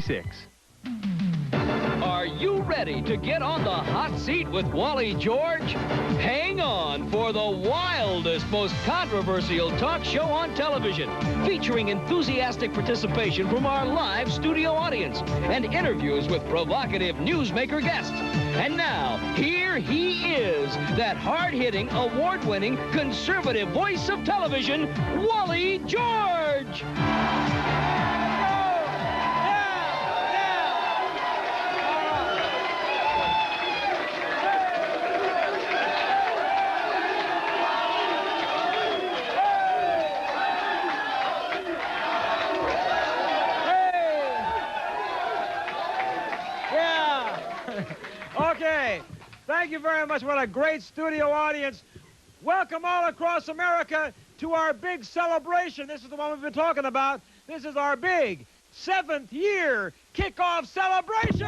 6. Are you ready to get on the hot seat with Wally George? Hang on for the wildest, most controversial talk show on television, featuring enthusiastic participation from our live studio audience and interviews with provocative newsmaker guests. And now, here he is, that hard-hitting, award-winning, conservative voice of television, Wally George! Okay, thank you very much. What a great studio audience. Welcome all across America to our big celebration. This is the one we've been talking about. This is our big 7th year kickoff celebration.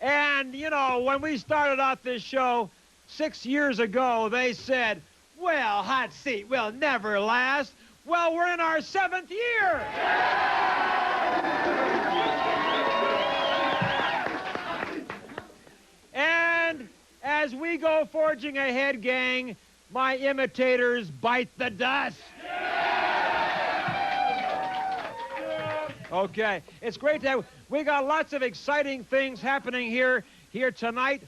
And, you know, when we started out this show 6 years ago, they said, well, hot seat will never last. Well, we're in our 7th year. And as we go forging ahead, gang, my imitators bite the dust. Okay, it's great to have, we got lots of exciting things happening here tonight.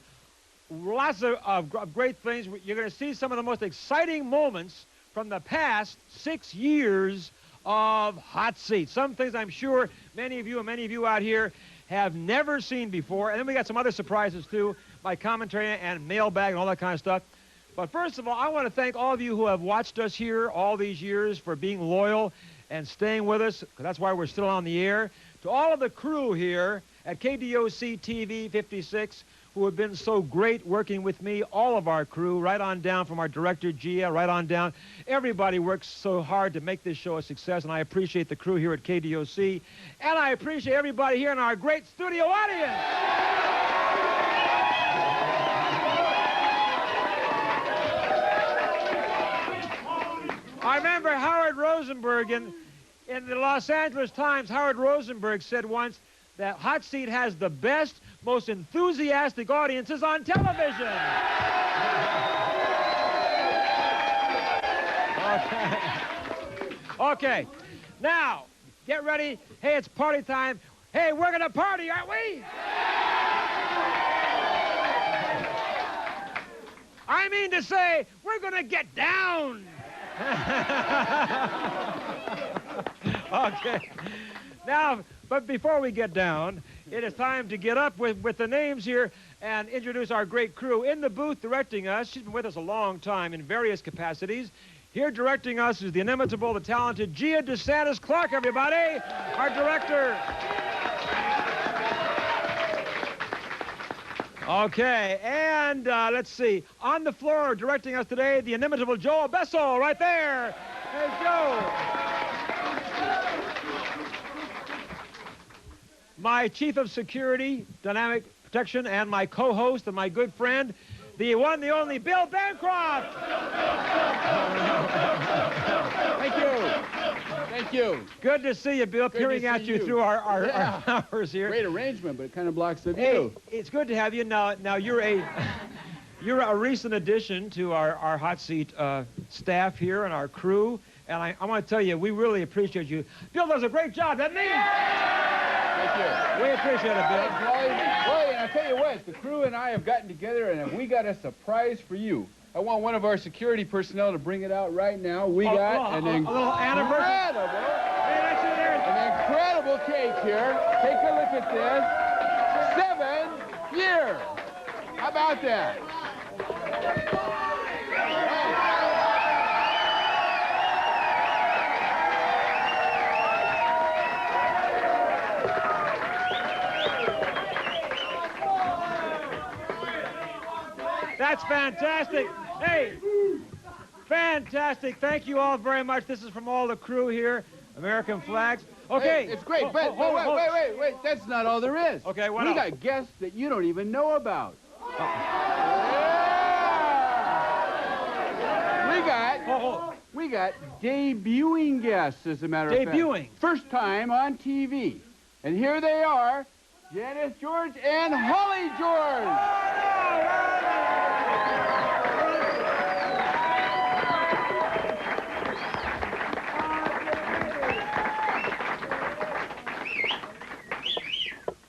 Lots of great things. You're going to see some of the most exciting moments from the past 6 years of Hot Seat. Some things I'm sure many of you out here have never seen before. And then we got some other surprises too, my commentary and mailbag and all that kind of stuff. But first of all, I want to thank all of you who have watched us here all these years for being loyal and staying with us, because that's why we're still on the air. To all of the crew here at KDOC TV 56, who have been so great working with me, all of our crew, right on down from our director, Gia, right on down. Everybody works so hard to make this show a success, and I appreciate the crew here at KDOC, and I appreciate everybody here in our great studio audience. I remember Howard Rosenberg in the Los Angeles Times. Howard Rosenberg said once that Hot Seat has the best, most enthusiastic audiences on television. Okay, now, get ready. Hey, it's party time. Hey, we're going to party, aren't we? I mean to say, we're going to get down. Okay. Now, but before we get down, it is time to get up with the names here and introduce our great crew. In the booth directing us, she's been with us a long time in various capacities. Here directing us is the inimitable, the talented Gia DeSantis Clark, everybody, our director. Okay, and let's see. On the floor directing us today, the inimitable Joe Abesso, right there. Hey, Joe. My chief of security, dynamic protection, and my co-host and my good friend, the one, the only Bill Bancroft. Thank you. Thank you. Good to see you, Bill. Peering at you through our hours here. Great arrangement, but it kind of blocks the view. Hey, it's good to have you. Now you're a recent addition to our Hot Seat staff here and our crew, and I want to tell you, we really appreciate you. Bill does a great job, doesn't he? Thank you. We appreciate it, Bill. Wally, and I'll tell you what, the crew and I have gotten together, and we got a surprise for you. I want one of our security personnel to bring it out right now. We got an little anniversary. An incredible cake here. Take a look at this. 7 years. How about that? That's fantastic. Hey, fantastic. Thank you all very much. This is from all the crew here. American flags. Okay. Hey, it's great, but wait. That's not all there is. Okay, what We else? got guests that you don't even know about. Yeah. We got Oh, We got debuting guests, as a matter of fact. Debuting? First time on TV. And here they are, Janice George and Holly George.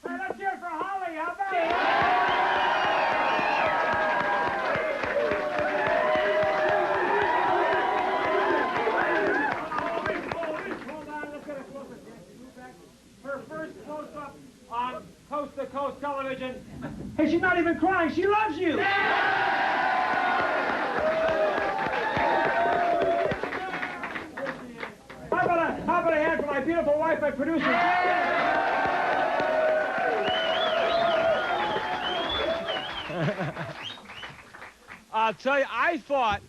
Let's hear it for Holly. How about it? Her first close-up on coast-to-coast television. Hey, she's not even crying. She loves you. How about a hand for my beautiful wife, my producer? I'll tell you, I thought.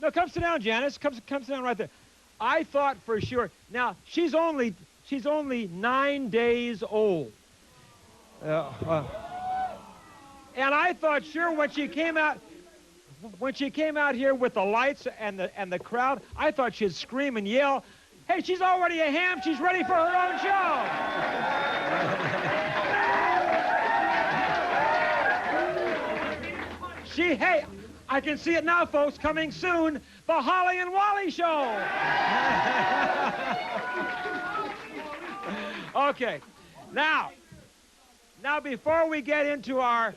No, come sit down, Janice. Come sit down right there. I thought for sure. Now she's only 9 days old. And I thought sure when she came out here with the lights and the crowd, I thought she'd scream and yell, "Hey, she's already a ham. She's ready for her own show." Hey, I can see it now, folks. Coming soon, the Holly and Wally Show. Okay, now before we get into our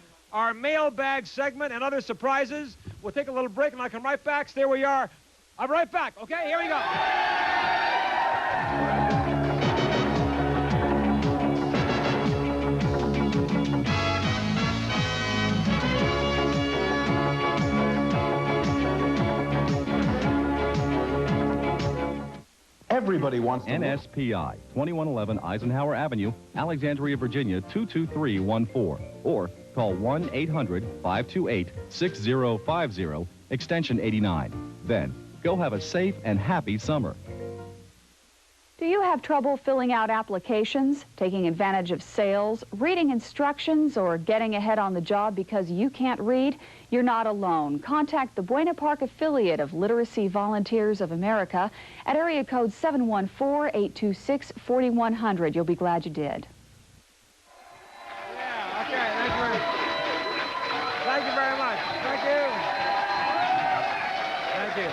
mailbag segment and other surprises, we'll take a little break and I'll come right back. There we are. I'm right back. Okay, here we go. Everybody wants to NSPI, 2111 Eisenhower Avenue, Alexandria, Virginia, 22314. Or call 1-800-528-6050, extension 89. Then, go have a safe and happy summer. Do you have trouble filling out applications, taking advantage of sales, reading instructions, or getting ahead on the job because you can't read? You're not alone. Contact the Buena Park affiliate of Literacy Volunteers of America at area code 714-826-4100. You'll be glad you did. Yeah, okay, thank you very much. Thank you. Thank you.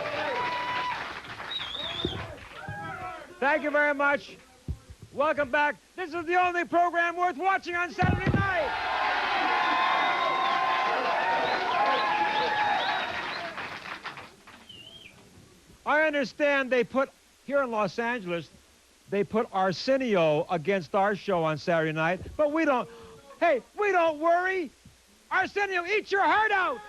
Thank you very much. Welcome back. This is the only program worth watching on Saturday night. I understand they put, here in Los Angeles, they put Arsenio against our show on Saturday night, but we don't, hey, we don't worry. Arsenio, eat your heart out.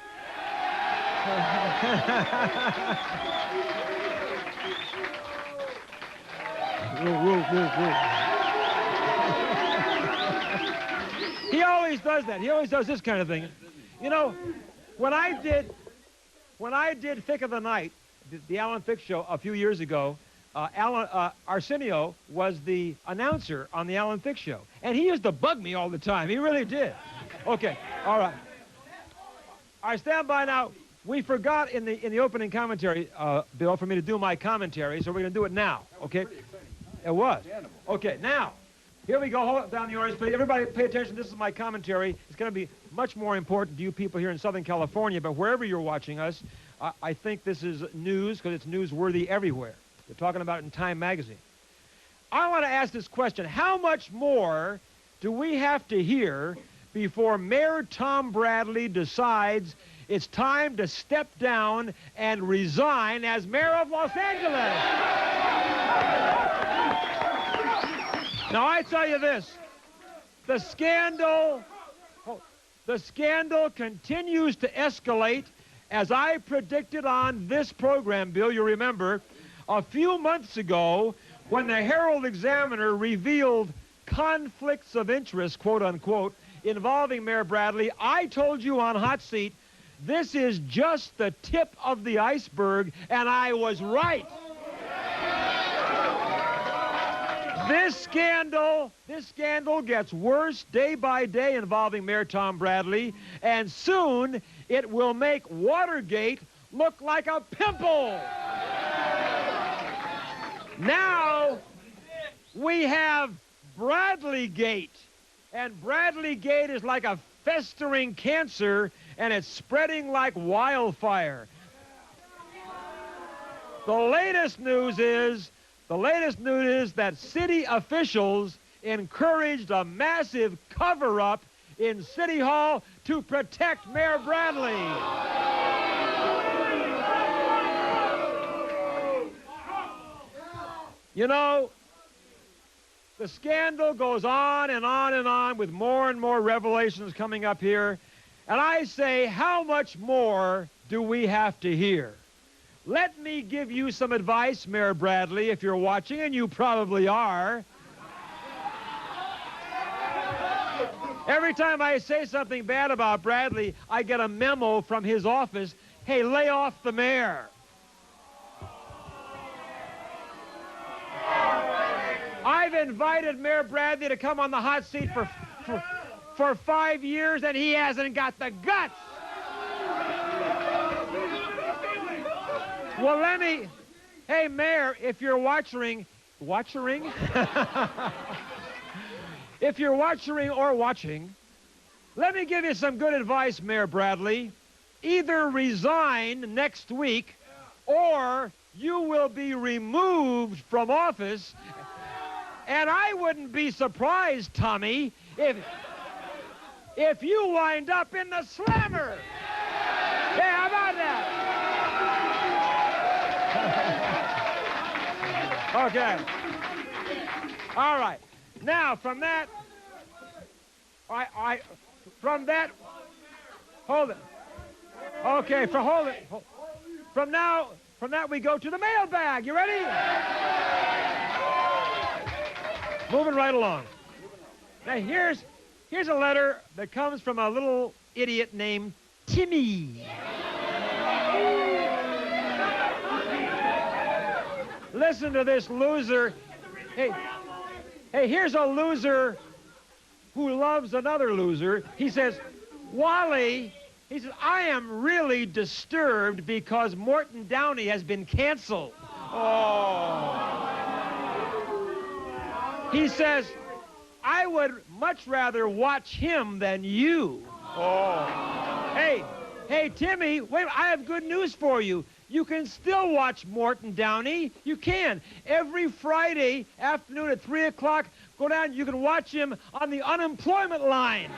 He always does that. He always does this kind of thing. You know, when I did Thick of the Night, the Alan Thicke show a few years ago, Arsenio was the announcer on the Alan Thicke show, and he used to bug me all the time. He really did. Okay, all right. All right, stand by now. We forgot in the opening commentary, Bill, for me to do my commentary, so we're going to do it now. Okay. It was. Okay, now, here we go. Hold down the orange, please. Everybody pay attention. This is my commentary. It's going to be much more important to you people here in Southern California, but wherever you're watching us, I think this is news because it's newsworthy everywhere. They're talking about it in Time magazine. I want to ask this question. How much more do we have to hear before Mayor Tom Bradley decides it's time to step down and resign as mayor of Los Angeles? Now, I tell you this, the scandal continues to escalate, as I predicted on this program, Bill, you remember, a few months ago when the Herald Examiner revealed conflicts of interest, quote unquote, involving Mayor Bradley. I told you on Hot Seat, this is just the tip of the iceberg, and I was right. This scandal gets worse day by day involving Mayor Tom Bradley, and soon it will make Watergate look like a pimple. Now we have Bradley Gate. And Bradley Gate is like a festering cancer, and it's spreading like wildfire. The latest news is that city officials encouraged a massive cover-up in City Hall to protect Mayor Bradley. You know, the scandal goes on and on and on with more and more revelations coming up here. And I say, how much more do we have to hear? Let me give you some advice, Mayor Bradley, if you're watching, and you probably are. Every time I say something bad about Bradley, I get a memo from his office, hey, lay off the mayor. I've invited Mayor Bradley to come on the hot seat for 5 years, and he hasn't got the guts. Well, hey, Mayor, if you're watching? If you're watching, let me give you some good advice, Mayor Bradley. Either resign next week, or you will be removed from office. And I wouldn't be surprised, Tommy, if you wind up in the slammer. Hey, how about that? Okay. All right. Now, from that, hold it. Okay, hold it. From that we go to the mailbag. You ready? Moving right along. Now, here's a letter that comes from a little idiot named Timmy. Listen to this loser. Hey, here's a loser who loves another loser. He says, Wally, he says, I am really disturbed because Morton Downey has been canceled. Oh. He says, I would much rather watch him than you. Oh. Hey, Timmy, wait, I have good news for you. You can still watch Morton Downey. You can. Every Friday afternoon at 3 o'clock, go down, you can watch him on the unemployment line.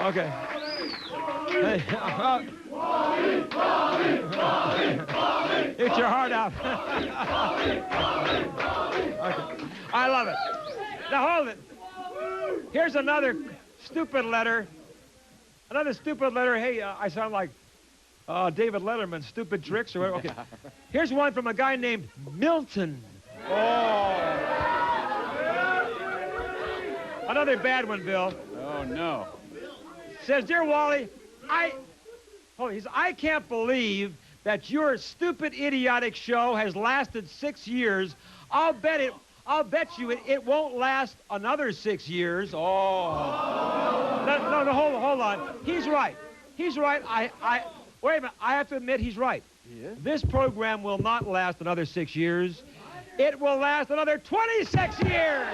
Okay. Hey, It's your heart out. Okay. I love it. Now hold it. Here's another stupid letter. Another stupid letter. Hey, I sound like David Letterman, stupid tricks or whatever. Okay. Here's one from a guy named Milton. Oh. Another bad one, Bill. Oh, no. Says, Dear Wally, I can't believe that your stupid, idiotic show has lasted 6 years. I'll bet you it won't last another 6 years. Oh. No, hold on. He's right. He's right. Wait a minute. I have to admit he's right. Yeah. This program will not last another 6 years. It will last another 26 years.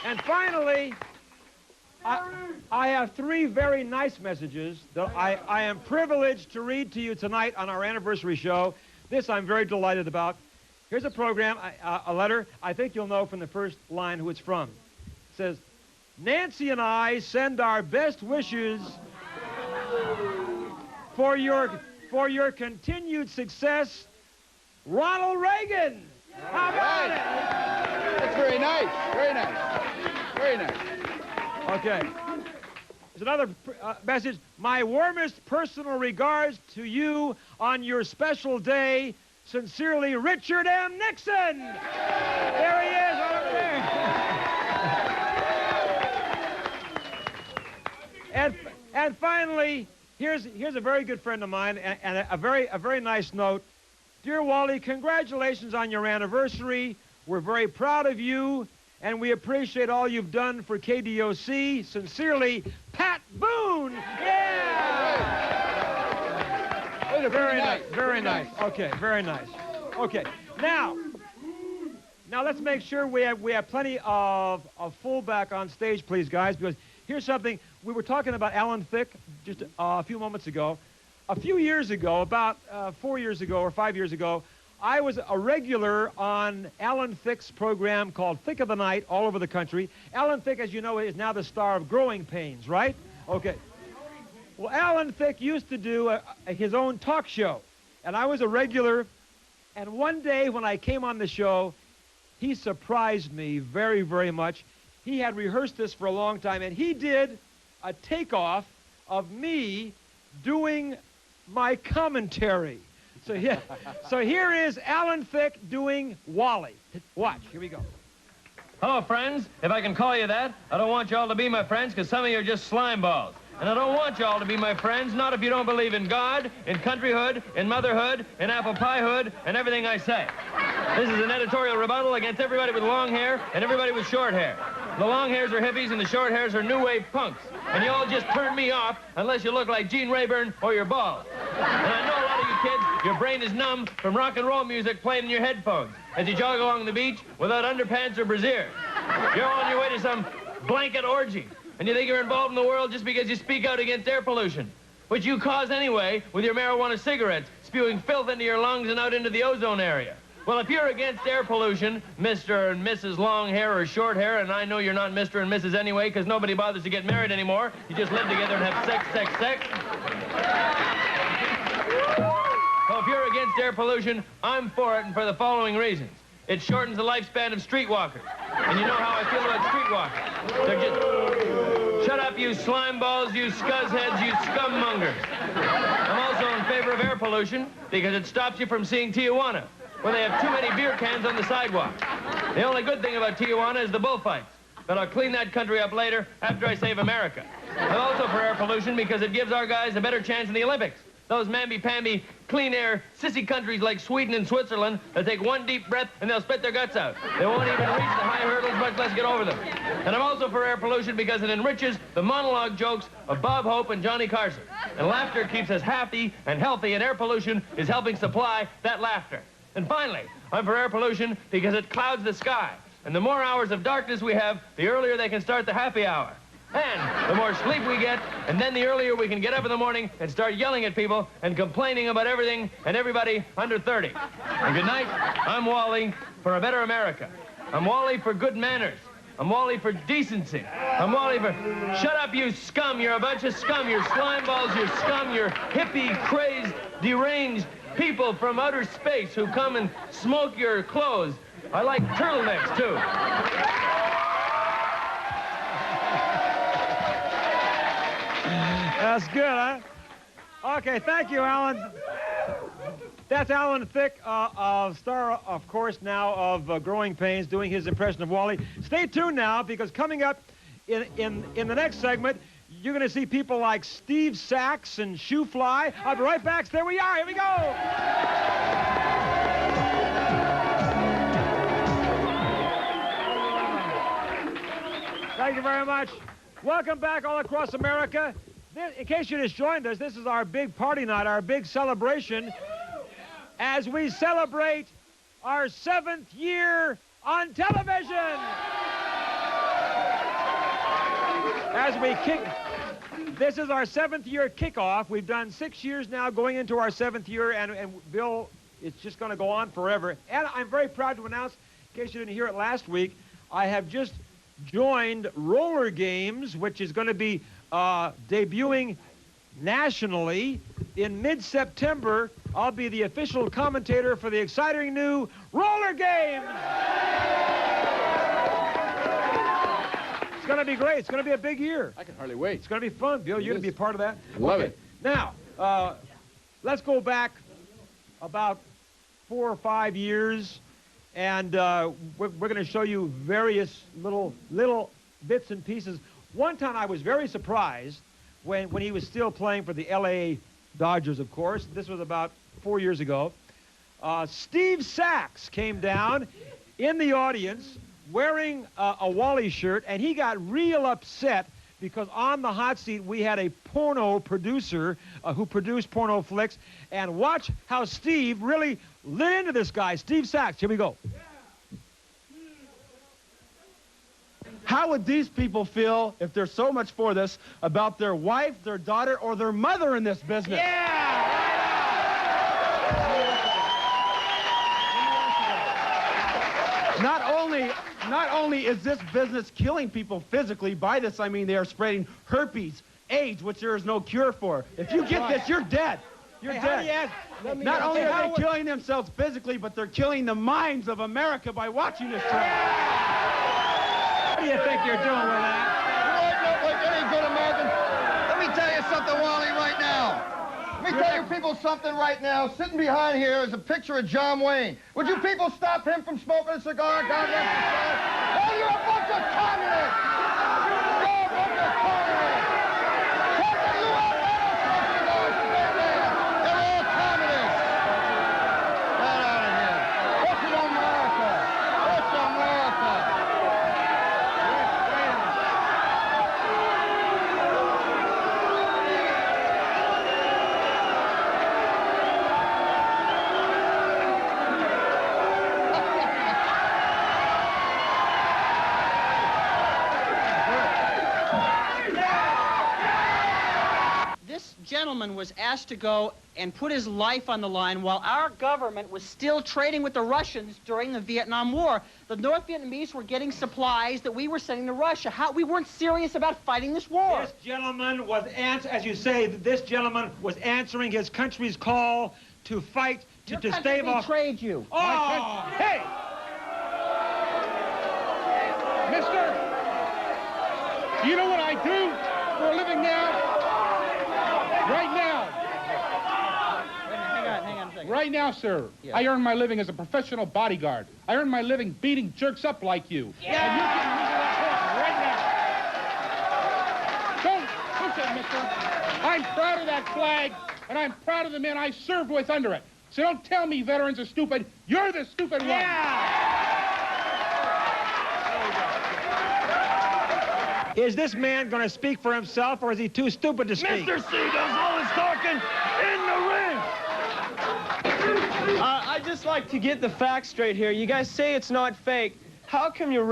And finally, I have 3 very nice messages that I am privileged to read to you tonight on our anniversary show. This I'm very delighted about. Here's a program, a letter. I think you'll know from the first line who it's from. It says, Nancy and I send our best wishes for your continued success, Ronald Reagan. How about it? That's very nice. Very nice. Very nice. Okay. There's another message. My warmest personal regards to you on your special day. Sincerely, Richard M. Nixon. There he is, right over there. And finally, here's a very good friend of mine and a very nice note. Dear Wally, congratulations on your anniversary. We're very proud of you, and we appreciate all you've done for KDOC. Sincerely, Pat Boone. Yeah! Very nice. Very nice. Okay, very nice. Okay, now let's make sure we have plenty of fullback on stage, please, guys, because here's something. We were talking about Alan Thicke just a few moments ago. A few years ago, about 4 years ago or 5 years ago, I was a regular on Alan Thicke's program called Thicke of the Night all over the country. Alan Thicke, as you know, is now the star of Growing Pains, right? Okay. Well, Alan Thicke used to do his own talk show, and I was a regular. And one day when I came on the show, he surprised me very, very much. He had rehearsed this for a long time, and he did a takeoff of me doing my commentary. So here is Alan Thicke doing Wally. Watch, here we go. Hello, friends. If I can call you that, I don't want you all to be my friends because some of you are just slime balls. And I don't want you all to be my friends, not if you don't believe in God, in countryhood, in motherhood, in apple piehood, and everything I say. This is an editorial rebuttal against everybody with long hair and everybody with short hair. The long hairs are hippies and the short hairs are new wave punks. And you all just turn me off unless you look like Gene Rayburn or you're bald. And I know a lot of you kids, your brain is numb from rock and roll music playing in your headphones as you jog along the beach without underpants or brassiere. You're on your way to some blanket orgy. And you think you're involved in the world just because you speak out against air pollution, which you cause anyway with your marijuana cigarettes, spewing filth into your lungs and out into the ozone area. Well, if you're against air pollution, Mr. and Mrs. Long Hair or Short Hair, and I know you're not Mr. and Mrs. anyway, because nobody bothers to get married anymore. You just live together and have sex. So if you're against air pollution, I'm for it, and for the following reasons. It shortens the lifespan of streetwalkers. And you know how I feel about streetwalkers. They're just... Shut up, you slime balls, you scuzzheads, you scummongers. I'm also in favor of air pollution because it stops you from seeing Tijuana, where they have too many beer cans on the sidewalk. The only good thing about Tijuana is the bullfights. But I'll clean that country up later after I save America. I'm also for air pollution because it gives our guys a better chance in the Olympics. Those mamby-pamby, clean-air, sissy countries like Sweden and Switzerland, they'll take one deep breath and they'll spit their guts out. They won't even reach the high hurdles, much less get over them. And I'm also for air pollution because it enriches the monologue jokes of Bob Hope and Johnny Carson. And laughter keeps us happy and healthy, and air pollution is helping supply that laughter. And finally, I'm for air pollution because it clouds the sky. And the more hours of darkness we have, the earlier they can start the happy hour. And the more sleep we get, and then the earlier we can get up in the morning and start yelling at people and complaining about everything and everybody under 30. And good night. I'm Wally for a better America. I'm Wally for good manners. I'm Wally for decency. I'm Wally for... Shut up, you scum. You're a bunch of scum. You're slime balls. You're scum. You're hippie, crazed, deranged people from outer space who come and smoke your clothes. I like turtlenecks, too. That's good, huh? Okay, thank you, Alan. That's Alan Thicke, star, of course, now of Growing Pains, doing his impression of Wally. Stay tuned now, because coming up in the next segment, you're going to see people like Steve Sachs and Shoofly. I'll be right back. There we are. Here we go. Thank you very much. Welcome back all across America. In case you just joined us, this is our big party night, our big celebration, as we celebrate our 7th year on television. As we kick, this is our 7th year kickoff. We've done 6 years now, going into our 7th year, and Bill, it's just going to go on forever. And I'm very proud to announce, in case you didn't hear it last week, I have just joined Roller Games, which is going to be debuting nationally in mid-September. I'll be the official commentator for the exciting new Roller Games. It's going to be great. It's going to be a big year. I can hardly wait. It's going to be fun. Bill, you're going to be a part of that? Love it. Now, let's go back about 4 or 5 years, and we're going to show you various little bits and pieces. One time I was very surprised when he was still playing for the L.A. Dodgers, of course. This was about 4 years ago. Steve Sachs came down, in the audience wearing a Wally shirt, and he got real upset because on the hot seat we had a porno producer who produced porno flicks. And watch how Steve really lit into this guy. Steve Sachs, here we go. How would these people feel if they're so much for this about their wife, their daughter, or their mother in this business? Yeah! Not only is this business killing people physically, by this I mean they are spreading herpes, AIDS, which there is no cure for. If you get this, you're dead. You're dead. Not only are they killing themselves physically, but they're killing the minds of America by watching this show. What do you think you're doing with that? Like any good American. Let me tell you something, Wally, right now. Let me tell you people something right now. Sitting behind here is a picture of John Wayne. Would you people stop him from smoking a cigar? God rest his soul. Oh, you're a bunch of communists! You're a bunch of communists! Take the UFO cigars today, man. They're all communists. Get out of here. This is America. This is America. This gentleman was asked to go and put his life on the line while our government was still trading with the Russians during the Vietnam War. The North Vietnamese were getting supplies that we were sending to Russia. We weren't serious about fighting this war. This gentleman was, as you say, this gentleman was answering his country's call to fight, to stave off. Betrayed you. Oh, hey! Mister, you know what I do for a living now? Right now. Hang on a second. Right now, sir, Yes. I earn my living as a professional bodyguard. I earn my living beating jerks up like you. Yeah. And you're getting rid of that horse right now. Don't push it, mister. I'm proud of that flag, and I'm proud of the men I served with under it. So don't tell me veterans are stupid. You're the stupid one. Is this man going to speak for himself, or is he too stupid to speak? Mr. C does all his talking in the ring. I'd just like to get the facts straight here. You guys say it's not fake. How come you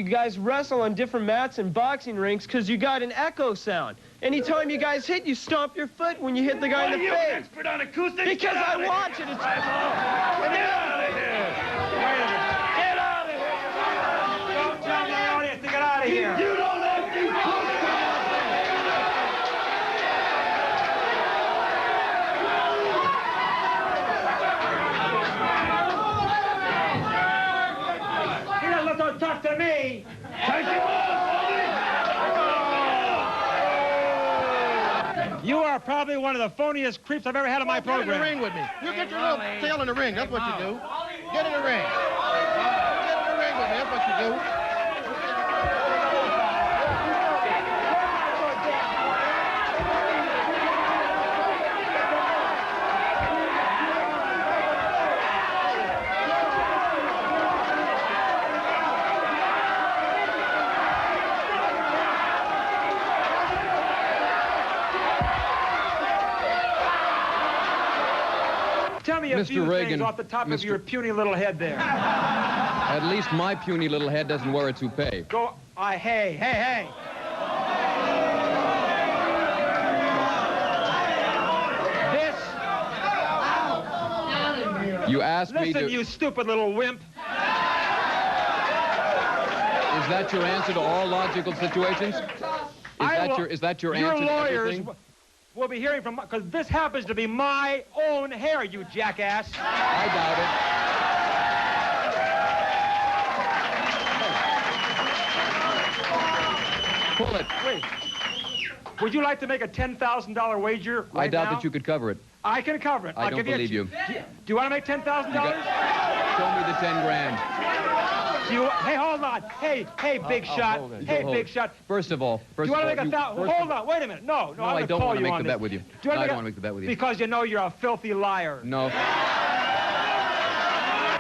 guys wrestle on different mats and boxing rinks? Because you got an echo sound. Anytime you guys hit, you stomp your foot when you hit the guy in the Are you face. an expert on acoustics? Because Get out I of watch here. it. It's... Get out of here. Get out of here. Don't tell the audience to get out of here. You don't have to. He doesn't look so tough to me. Take him off, You are probably one of the phoniest creeps I've ever had on my program. Get in the ring with me. You get your little tail in the ring. That's what you do. Get in the ring. Get in the ring with me. That's what you do. Tell me a Mr. few Reagan, things off the top of your puny little head there. At least my puny little head doesn't wear a toupee. Go, hey. This, You asked me to... listen, you stupid little wimp. Is that your answer to all logical situations? Is that your answer to Your lawyers everything? will be hearing from, because this happens to be my own hair, you jackass. I doubt it. Pull it. Wait. Would you like to make a $10,000 wager right I doubt now? that you could cover it. I can cover it. I I'll don't give you a- believe you. Do you want to make $10,000? Show me the 10 grand. Hey, hold on. Hey, big shot. hold it. Hey, Hold big it. shot. First of all, Do you want to make $1,000? Hold on. Wait a minute. No, No, I'm I gonna don't call want to you make on the this. bet with you. Do you No, I wanna don't want to make the bet with you. Because you know you're a filthy liar. No.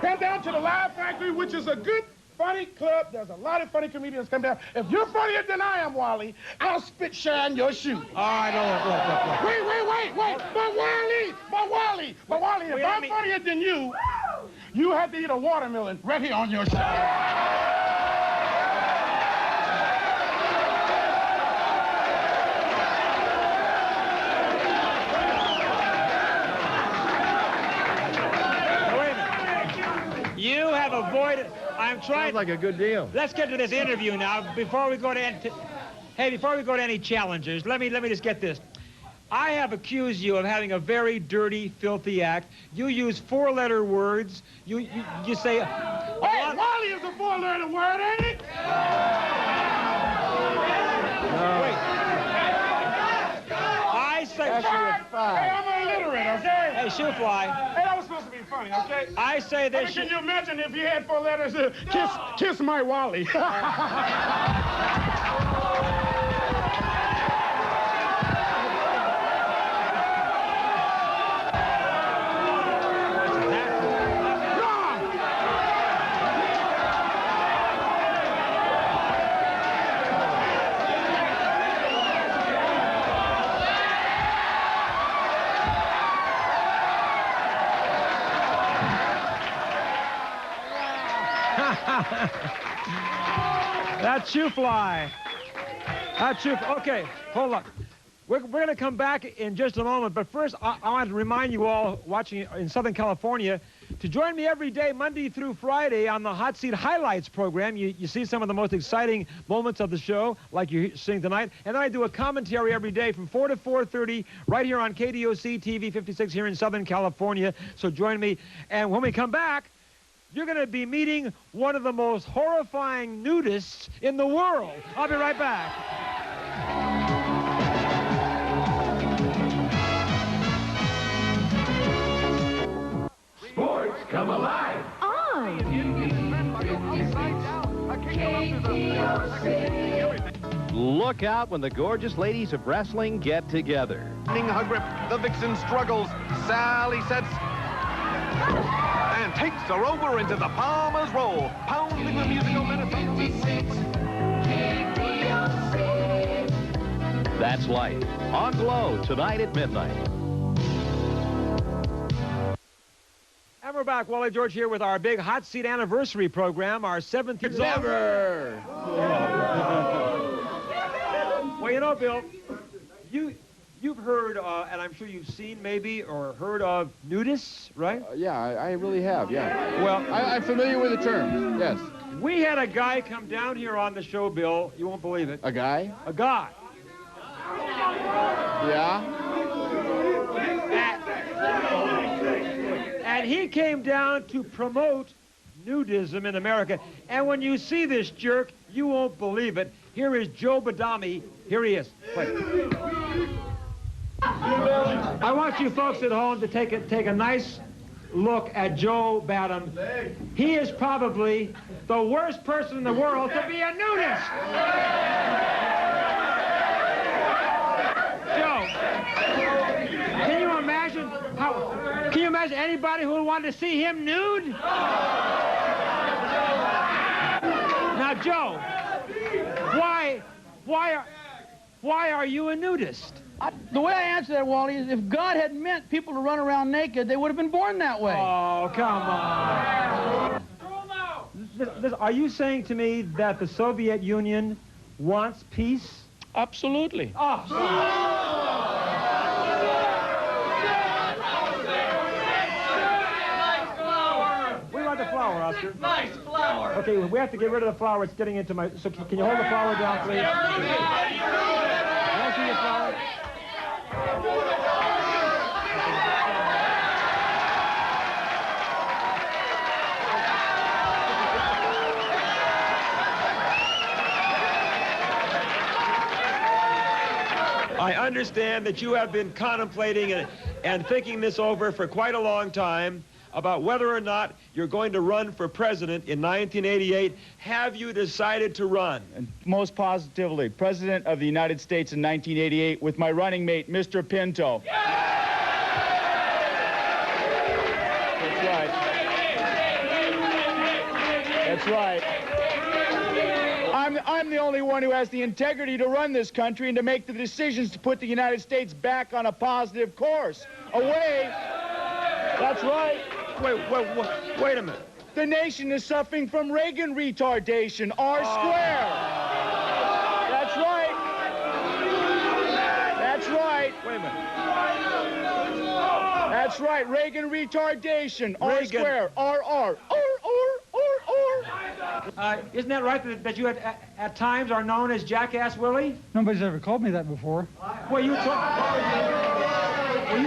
Come down to the Laugh Factory, which is a good, funny club. There's a lot of funny comedians come down. If you're funnier than I am, Wally, I'll spit shine your shoe. All right, look. Wait. But Wally, if I'm funnier than you, you have to eat a watermelon right here on your show. You have avoided. I'm trying. Sounds like a good deal. Let's get to this interview now. Before we go to any challengers, let me just get this. I have accused you of having a very dirty, filthy act. You use 4-letter words. You say. Hey, Wally is a 4-letter word, ain't it? No. Wait. I say. Hey, I'm illiterate, okay? Hey, shoe fly. Hey, that was supposed to be funny, okay? I say this. Can you imagine if he had 4 letters? Kiss my Wally. That's shoe fly. Okay, hold on. We're going to come back in just a moment, but first I want to remind you all watching in Southern California to join me every day, Monday through Friday, on the Hot Seat Highlights program. You see some of the most exciting moments of the show, like you're seeing tonight, and then I do a commentary every day from 4 to 4:30 right here on KDOC TV 56 here in Southern California. So join me, and when we come back, you're going to be meeting one of the most horrifying nudists in the world. I'll be right back. Sports come alive. Look out when the gorgeous ladies of wrestling get together. Her grip, the vixen struggles. Sally sets and takes her over into the Palmer's Roll, pounding the musical minutes. That's Life on Glow tonight at midnight. And we're back. Wally George here with our big Hot Seat anniversary program, our 7th year. Never. Well, you know, Bill, you've heard, and I'm sure you've seen maybe or heard of nudists, right? Yeah, I really have, yeah. Well, I'm familiar with the term, yes. We had a guy come down here on the show, Bill. You won't believe it. A guy? A guy. Yeah? And he came down to promote nudism in America. And when you see this jerk, you won't believe it. Here is Joe Badami. Here he is. Play. I want you folks at home to take a nice look at Joe Badam. He is probably the worst person in the world to be a nudist. Joe, can you imagine can you imagine anybody who would want to see him nude? Now, Joe, why are you a nudist? The way I answer that, Wally, is if God had meant people to run around naked, they would have been born that way. Oh, come on. Are you saying to me that the Soviet Union wants peace? Absolutely. Oh. The flower, Oscar. Nice flower. Okay, we have to get rid of the flower. It's getting into my... So can you hold the flower down, please? Can I see the flower? I understand that you have been contemplating and thinking this over for quite a long time about whether or not you're going to run for president in 1988. Have you decided to run? Most positively, President of the United States in 1988 with my running mate, Mr. Pinto. That's right. That's right. I'm the only one who has the integrity to run this country and to make the decisions to put the United States back on a positive course. Away. That's right. Wait a minute. The nation is suffering from Reagan retardation. R square. That's right. That's right. Wait a minute. That's right. Reagan retardation. R square. R. Isn't that right that you at times are known as Jackass Willie? Nobody's ever called me that before. Well, you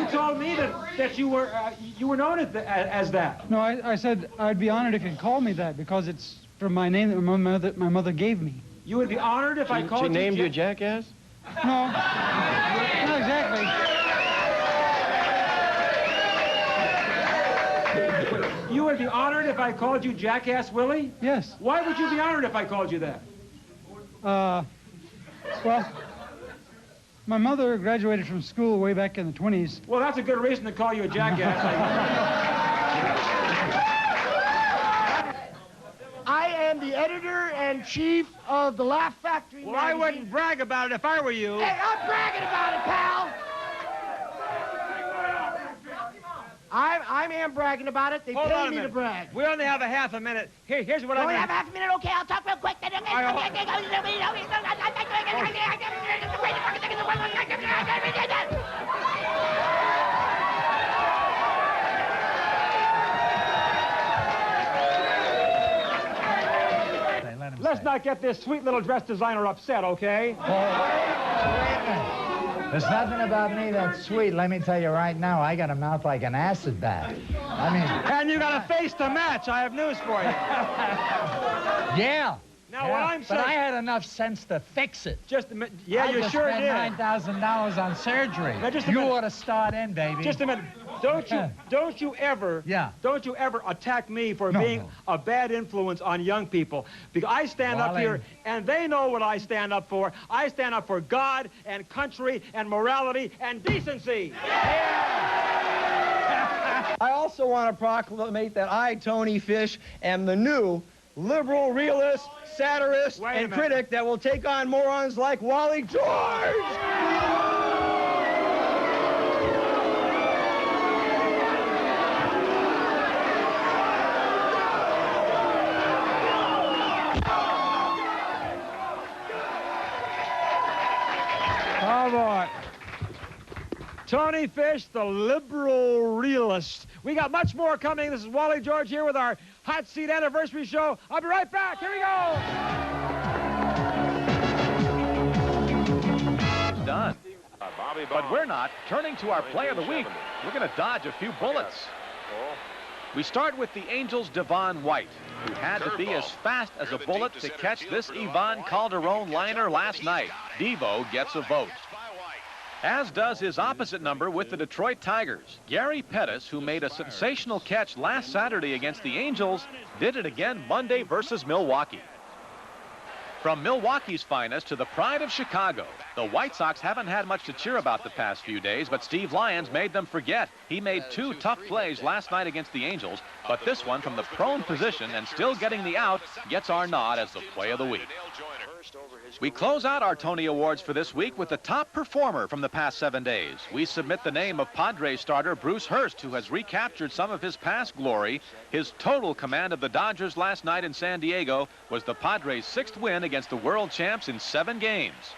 told me that you were known as that. No, I said I'd be honored if you'd call me that because it's from my name that my mother gave me. You would be honored if I called you... She named you Jackass? No. Not exactly. You would be honored if I called you Jackass Willie? Yes. Why would you be honored if I called you that? Well, my mother graduated from school way back in the 20s. Well, that's a good reason to call you a jackass. I am the editor-in-chief of the Laugh Factory Well, magazine. I wouldn't brag about it if I were you. Hey, I'm bragging about it, pal. I am bragging about it. They Hold on pay a me to minute. brag. We only have a half a minute. Here's what I only mean. have half a minute. Okay, I'll talk real quick. Let's not get this sweet little dress designer upset, okay? There's nothing about me that's sweet. Let me tell you right now, I got a mouth like an acid bath. I mean... And you got a face to match. I have news for you. Yeah. Now, what I'm saying... But I had enough sense to fix it. Just a minute. Yeah, you sure did. I just spent $9,000 on surgery. Now, just a you minute. ought to start in, baby. Just a minute. Don't you ever attack me for being a bad influence on young people. Because I stand up here, and they know what I stand up for. I stand up for God and country and morality and decency. I also want to proclamate that I, Tony Fish, am the new liberal realist, satirist, and critic that will take on morons like Wally George! Oh, boy. Tony Fish, the liberal realist. We got much more coming. This is Wally George here with our Hot Seat Anniversary Show. I'll be right back. Here we go. Done. But we're not. Turning to our play of the week, we're going to dodge a few bullets. We start with the Angels' Devon White, who had to be as fast as a bullet to catch this Ivan Calderon liner last night. Devo gets a vote. As does his opposite number with the Detroit Tigers. Gary Pettis, who made a sensational catch last Saturday against the Angels, did it again Monday versus Milwaukee. From Milwaukee's finest to the pride of Chicago, the White Sox haven't had much to cheer about the past few days, but Steve Lyons made them forget. He made two tough plays last night against the Angels, but this one from the prone position and still getting the out gets our nod as the play of the week. We close out our Tony Awards for this week with the top performer from the past 7 days. We submit the name of Padres starter Bruce Hurst, who has recaptured some of his past glory. His total command of the Dodgers last night in San Diego was the Padres' 6th win against the world champs in 7 games.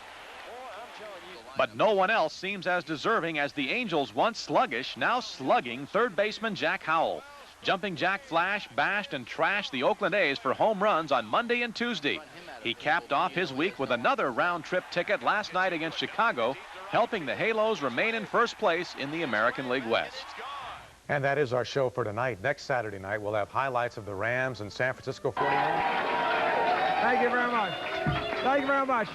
But no one else seems as deserving as the Angels' once sluggish, now slugging third baseman Jack Howell. Jumping Jack Flash, bashed and trashed the Oakland A's for home runs on Monday and Tuesday. He capped off his week with another round-trip ticket last night against Chicago, helping the Halos remain in first place in the American League West. And that is our show for tonight. Next Saturday night, we'll have highlights of the Rams and San Francisco 49ers. Thank you very much. Thank you very much.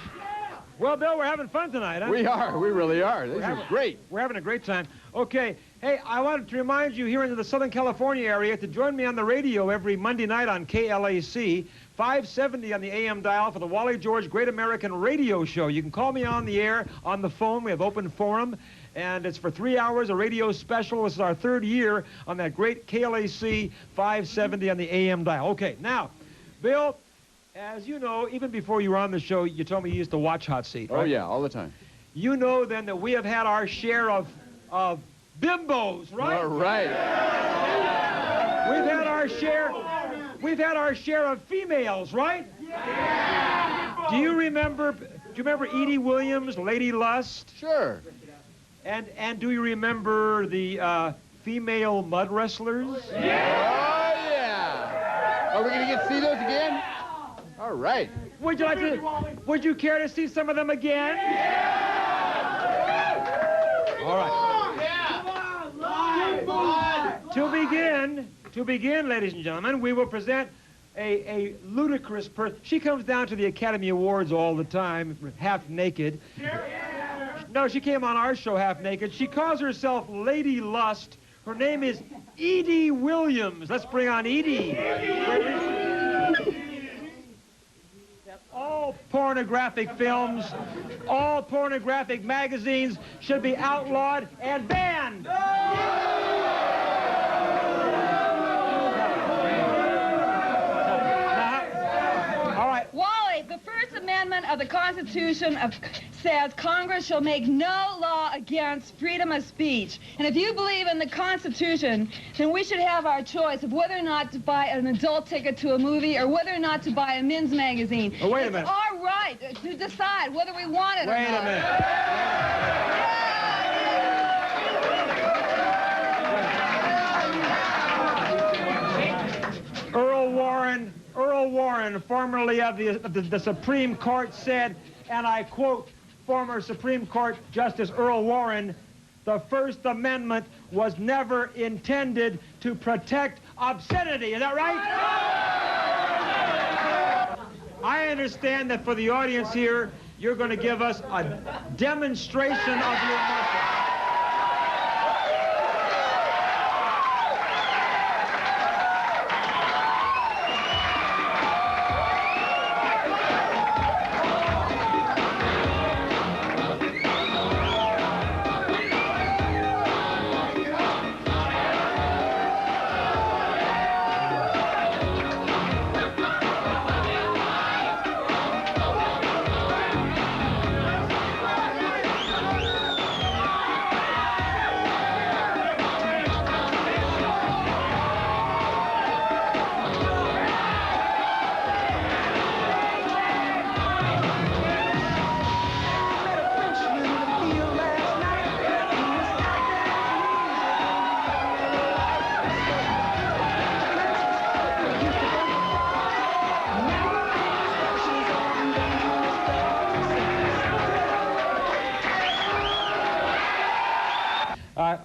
Well, Bill, we're having fun tonight, huh? We are. We really are. This is great. We're having a great time. Okay. Hey, I wanted to remind you here in the Southern California area to join me on the radio every Monday night on KLAC, 570 on the AM dial for the Wally George Great American Radio Show. You can call me on the air, on the phone. We have open forum, and it's for 3 hours, a radio special. This is our 3rd year on that great KLAC 570 on the AM dial. Okay, now, Bill, as you know, even before you were on the show, you told me you used to watch Hot Seat, right? Oh, yeah, all the time. You know, then, that we have had our share of bimbos, right? All right. We've had our share of females, right? Yeah. Do you remember Edie Williams, Lady Lust? Sure. And do you remember the female mud wrestlers? Yeah. Oh, yeah. Are we going to see those again? All right. Would you care to see some of them again? All right. To begin, ladies and gentlemen, we will present a ludicrous person. She comes down to the Academy Awards all the time, half naked. No, she came on our show half naked. She calls herself Lady Lust. Her name is Edie Williams. Let's bring on Edie. All pornographic films, all pornographic magazines should be outlawed and banned. Wally, the First Amendment of the Constitution says Congress shall make no law against freedom of speech. And if you believe in the Constitution, then we should have our choice of whether or not to buy an adult ticket to a movie or whether or not to buy a men's magazine. Oh, wait a minute. It's our right to decide whether we want it or not. Wait a minute. Earl Warren, formerly of the Supreme Court, said, and I quote former Supreme Court Justice Earl Warren, the First Amendment was never intended to protect obscenity. Is that right? I understand that for the audience here, you're going to give us a demonstration of your muscle.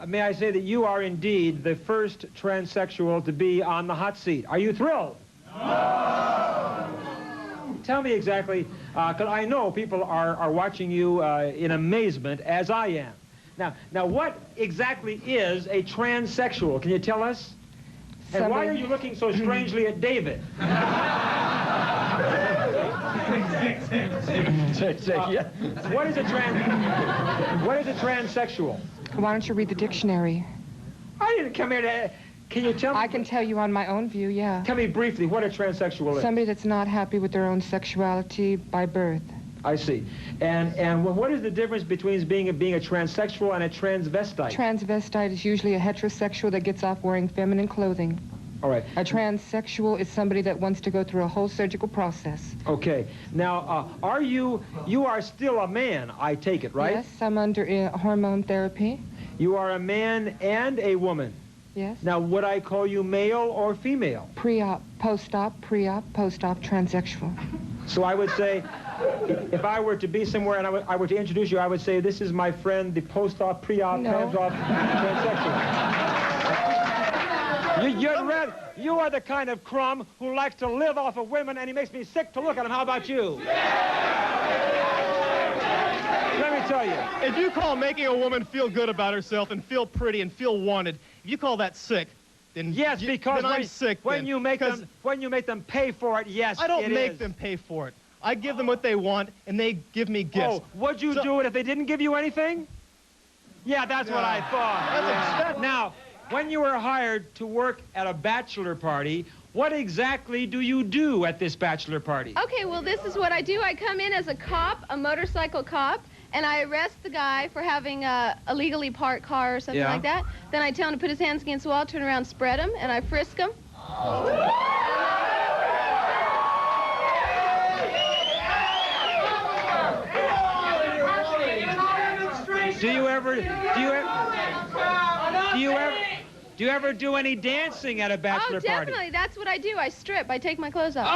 May I say that you are indeed the first transsexual to be on the hot seat. Are you thrilled? No! Tell me exactly, because I know people are watching you in amazement, as I am. Now, what exactly is a transsexual? Can you tell us? And why are you looking so strangely at David? What is a transsexual? Why don't you read the dictionary? I didn't come here to... Can you tell me? I can tell you on my own view, yeah. Tell me briefly what a transsexual is. Somebody that's not happy with their own sexuality by birth. I see. And what is the difference between being a transsexual and a transvestite? Transvestite is usually a heterosexual that gets off wearing feminine clothing. All right. A transsexual is somebody that wants to go through a whole surgical process. Okay. Now, you are still a man, I take it, right? Yes, I'm under hormone therapy. You are a man and a woman? Yes. Now, would I call you male or female? Pre-op, post-op, transsexual. So I would say, if I were to be somewhere and I were to introduce you, I would say, this is my friend, the post-op, pre-op, trans-op, transsexual. You are the kind of crumb who likes to live off of women, and he makes me sick to look at him. How about you? Let me tell you. If you call making a woman feel good about herself and feel pretty and feel wanted, if you call that sick, then yes, because I'm sick. When you make them pay for it, yes, I don't make them pay for it. I give them what they want, and they give me gifts. Oh, would you do it if they didn't give you anything? Yeah, that's what I thought. Now, when you were hired to work at a bachelor party, what exactly do you do at this bachelor party? Okay, well, this is what I do. I come in as a cop, a motorcycle cop, and I arrest the guy for having a illegally parked car or something like that. Then I tell him to put his hands against the wall, turn around, spread him, and I frisk him. Do you ever do any dancing at a bachelor party? Oh, definitely. That's what I do. I strip. I take my clothes off.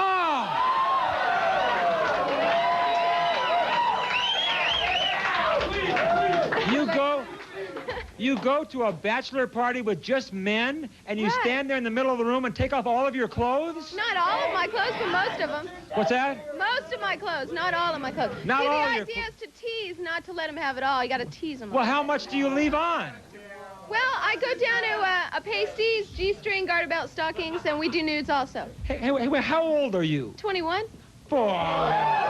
You go to a bachelor party with just men, and you stand there in the middle of the room and take off all of your clothes? Not all of my clothes, but most of them. What's that? Most of my clothes, not all of my clothes. Not See, all the your idea is to tease, not to let them have it all. You got to tease them. Well, how much do you leave on? Well, I go down to a pasties, G-string, garter belt, stockings, and we do nudes also. Hey, how old are you? 21. Why?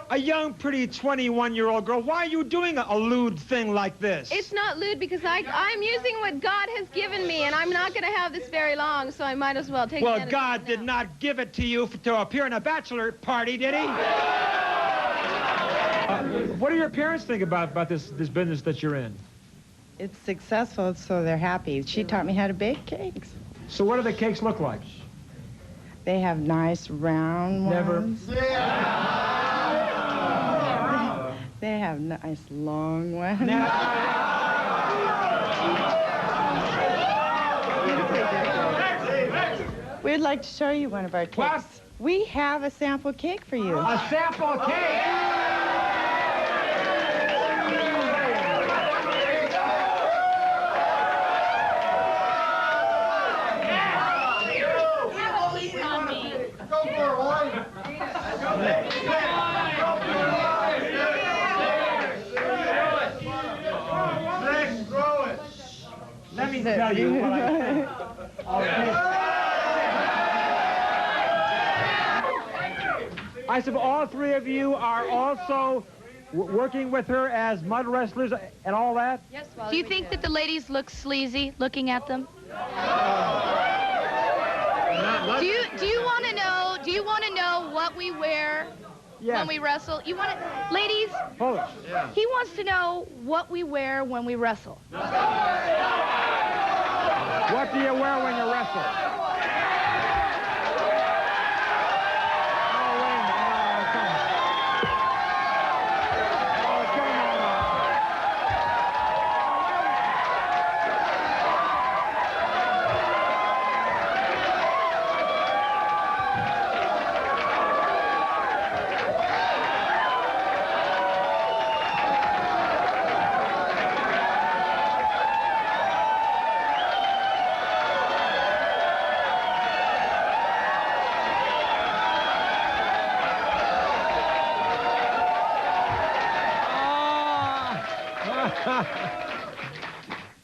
A young, pretty 21-year-old girl, why are you doing a lewd thing like this? It's not lewd because I'm using what God has given me, and I'm not going to have this very long, so I might as well take it. Well, God did not give it to you to appear in a bachelor party, did he? What do your parents think about this business that you're in? It's successful, so they're happy. She taught me how to bake cakes. So what do the cakes look like? They have nice round ones. They have nice long ones. We'd like to show you one of our cakes. What? We have a sample cake for you. A sample cake? Let me tell you what I think. I said all three of you are also working with her as mud wrestlers and all that? Yes, Do you think that the ladies look sleazy looking at them? Do you want to know? Do you want to know what we wear when we wrestle? You want to, ladies? Hold it. He wants to know what we wear when we wrestle. What do you wear when you wrestle?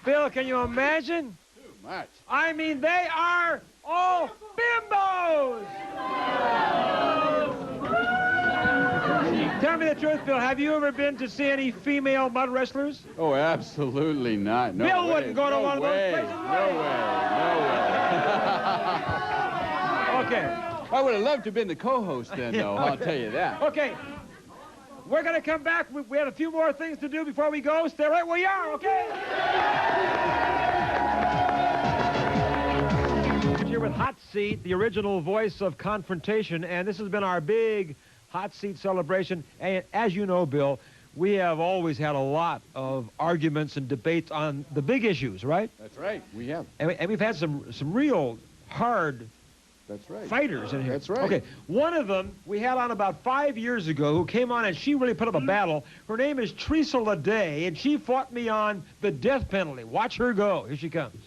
Bill, can you imagine? Too much. I mean, they are all bimbos! Tell me the truth, Bill. Have you ever been to see any female mud wrestlers? Oh, absolutely not. No Bill way. wouldn't go to one of those places. No way. Okay. I would have loved to have been the co-host then, though. I'll tell you that. Okay. We're going to come back. We have a few more things to do before we go. Stay right where you are, okay? Here with Hot Seat, the original voice of confrontation, and this has been our big Hot Seat celebration. And as you know, Bill, we have always had a lot of arguments and debates on the big issues, right? That's right. We have. And we've had some real hard That's right. fighters in here. That's right. Okay, one of them we had on about 5 years ago who came on and she really put up a battle. Her name is Teresa Leday, and she fought me on the death penalty. Watch her go. Here she comes.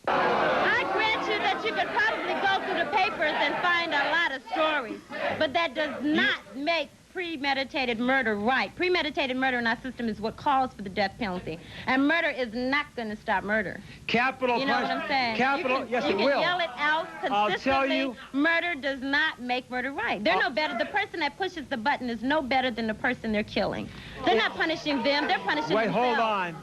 I grant you that you could probably go through the papers and find a lot of stories, but that does not make premeditated murder right. Premeditated murder in our system is what calls for the death penalty. And murder is not going to stop murder. Capital You know what I'm saying? Capital, yes, it will. You can yell it out consistently. I'll tell you. Murder does not make murder right. They're no better. The person that pushes the button is no better than the person they're killing. They're not punishing them. They're punishing themselves. Wait, hold on.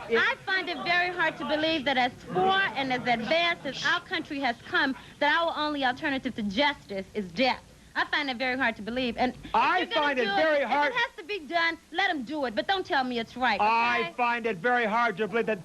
I find it very hard to believe that as far and as advanced as our country has come, that our only alternative to justice is death. I find it very hard to believe. And I find it very hard. If it has to be done, let them do it. But don't tell me it's right. Okay? I find it very hard to believe that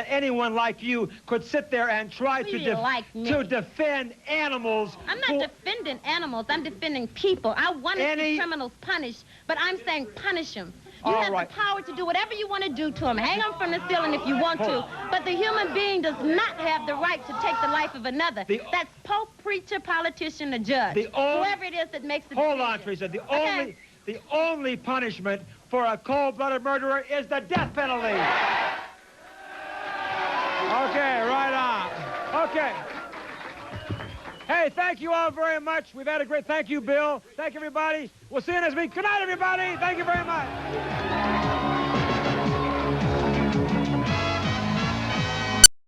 anyone like you could sit there and try to defend animals. I'm not defending animals. I'm defending people. I want to see criminals punished, but I'm saying punish them. You have the power to do whatever you want to do to them. Hang them from the ceiling if you want to. But the human being does not have the right to take the life of another. That's Pope, preacher, politician, or judge. Whoever it is that makes the decision. Hold on, Teresa. The only punishment for a cold-blooded murderer is the death penalty. Okay, right on. Okay. Hey, thank you all very much. We've had a great... Thank you, Bill. Thank you, everybody. We'll see you next week. Good night, everybody. Thank you very much.